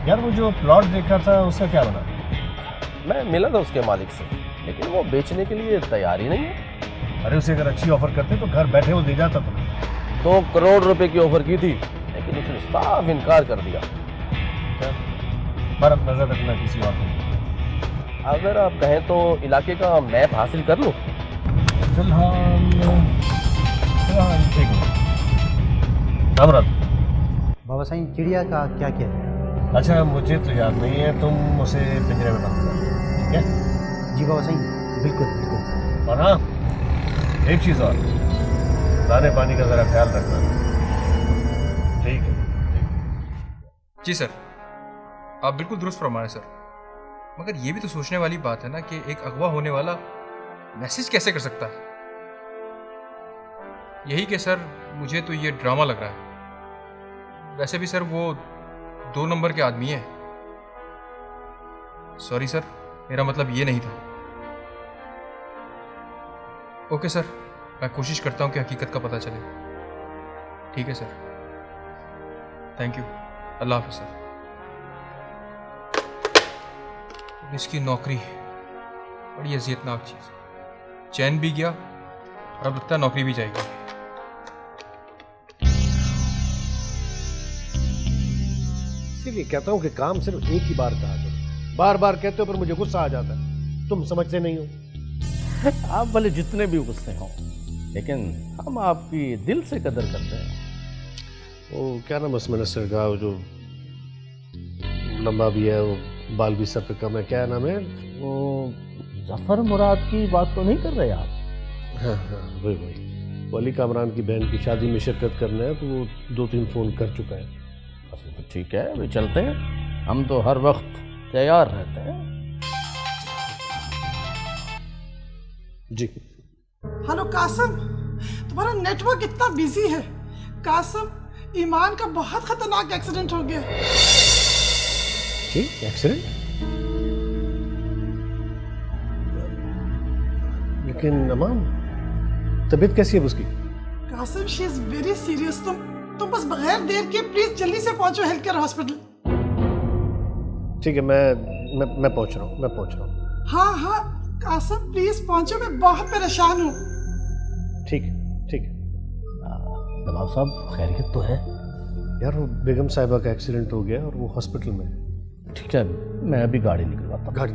यार वो जो प्लॉट देखा था उसका क्या बना? मैं मिला था उसके मालिक से, लेकिन वो बेचने के लिए तैयार ही नहीं है। अरे उसे अगर अच्छी ऑफर करते तो घर बैठे वो दे जाता तुम्हें। 2 करोड़ रुपए की ऑफर की थी, लेकिन उसने साफ इनकार कर दिया। पर अब नजर रखना किसी और पे। अगर आप कहें तो इलाके का मैप हासिल कर लो। फिलहाल ठीक है। रामराज। बाबा साईं चिड़िया का क्या किया जाए? अच्छा मुझे तो याद नहीं है, तुम उसे पिंजरे में बंद कर दो, ठीक है? जी बाबा साईं, बिल्कुल बिल्कुल। और हाँ, एक चीज़ और, दाने पानी का ज़रा ख्याल रखना। ठीक है? जी सर, आप बिल्कुल दुरुस्त फरमा रहे सर। मगर ये भी तो सोचने वाली बात है ना कि एक अगवा होने वाला मैसेज कैसे कर सकता है। यही कि सर मुझे तो ये ड्रामा लग रहा है। वैसे भी सर वो 2 नंबर के आदमी है। सॉरी सर, मेरा मतलब ये नहीं था। ओके सर, मैं कोशिश करता हूँ कि हकीकत का पता चले। ठीक है सर, थैंक यू, अल्लाह हाफिज़ सर। इसकी नौकरी बड़ी अजियतनाक चीज़ है। चैन भी गया और अब लगता है नौकरी भी जाएगी। इसीलिए कहता हूँ कि काम सिर्फ एक ही बार कहा करो। बार बार कहते हो पर मुझे गुस्सा आ जाता है, तुम समझते नहीं हो। आप भले जितने भी गुस्से हों, लेकिन हम आपकी दिल से कदर करते हैं। वो क्या नाम उस मिनिस्टर का, वो जो लंबा भी है, वो बाल भी सर पे कम है, क्या नाम है? वो जफर मुराद की बात तो नहीं कर रहे आप? हाँ हाँ, वही वली कामरान की बहन की शादी में शिरकत करना है, तो वो 2-3 फ़ोन कर चुका है। अच्छा तो ठीक है, अभी चलते हैं, हम तो हर वक्त तैयार रहते हैं। जी। हेलो कासिम, तुम्हारा नेटवर्क इतना बिजी है। कासिम, ईमान का बहुत खतरनाक एक्सीडेंट हो गया। जी, एक्सीडेंट? लेकिन अमान, तबीयत कैसी है उसकी? Qasim, she is very serious. तुम बस बगैर देर के प्लीज जल्दी से पहुंचो हेल्थ केयर हॉस्पिटल। ठीक है, मैं पहुंच रहा हूँ। हाँ हाँ कासिम, प्लीज पहुंचो, मैं बहुत परेशान हूँ। ठीक है। नवाब साहब, खैरियत तो है? यार वो बेगम साहिबा का एक्सीडेंट हो गया और वो हॉस्पिटल में। ठीक है, मैं अभी गाड़ी निकलवाता हूँ। गाड़ी